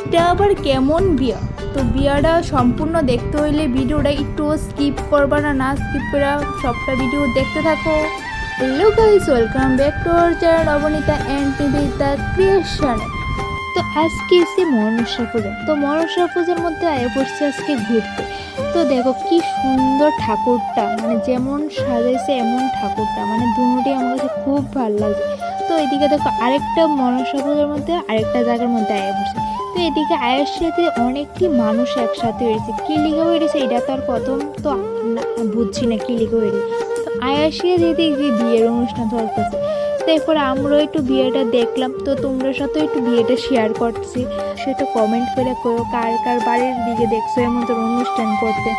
এটা আবার কেমন বিয়া? তো বিয়াটা সম্পূর্ণ দেখতে হইলে ভিডিওটা একটু স্কিপ করবা না, স্কিপ করে সবটা ভিডিও দেখতে থাকো। Hello guys, welcome back to our channel Abanita and Nivedita creation. তো আজকে এসে মনসা পূজা। তো মনসা পূজার মধ্যে আয়া পড়ছে আজকে ঘুরতে। তো দেখো কি সুন্দর ঠাকুরটা, মানে যেমন সাজাইছে এমন ঠাকুরটা, মানে দুটোই আমার কাছে খুব ভালো লাগছে। তো এদিকে দেখো আরেকটা মনসা পূজার মধ্যে আরেকটা জায়গার মধ্যে আয়া পড়ছে। তো এদিকে আয়ের সাথে অনেকটি মানুষ একসাথে হয়েছে। কী লিখে হয়েছে এটা তো আর প্রথম তো বুঝছি না কী লিখে হয়েছে। তো আয়াসিয়া দিদি যে বিয়ের অনুষ্ঠান চলতেছে, তো এরপরে আমরাও একটু বিয়েটা দেখলাম। তো তোমরা সাথেও একটু বিয়েটা শেয়ার করছি, সেটা কমেন্ট করে করো কার কার বাড়ির দিকে দেখছো এমন তোর অনুষ্ঠান করতে।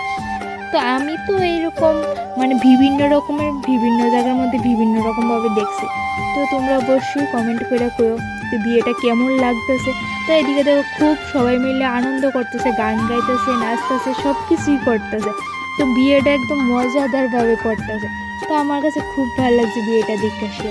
তো আমি তো এইরকম মানে বিভিন্ন রকমের বিভিন্ন জায়গার মধ্যে বিভিন্ন রকমভাবে দেখছি। তো তোমরা অবশ্যই কমেন্ট করে করো তো বিয়েটা কেমন লাগতেছে। তো এদিকে দেখো খুব সবাই মিলে আনন্দ করতেছে, গান গাইতেছে, নাচতেছে, সব কিছুই করতেছে। তো বিয়েটা একদম মজাদারভাবে করতেছে। তো আমার কাছে খুব ভালো লাগছে বিয়েটা দেখতে আসে।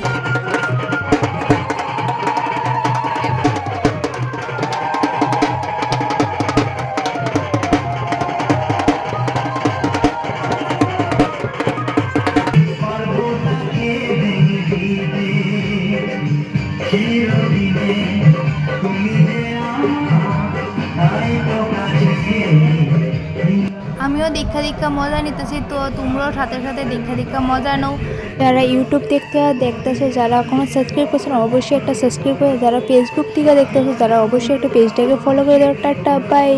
আমিও দেখা মজা নিতেছি, তো তোমরাও সাথে সাথে দেখা মজা নাও। যারা ইউটিউব দেখতেছো, যারা এখনো সাবস্ক্রাইব করছো না অবশ্যই একটা সাবস্ক্রাইব করে, যারা ফেসবুক থেকে দেখতেছো তারা অবশ্যই একটা পেজটাকে ফলো করে দাও। Tata bye.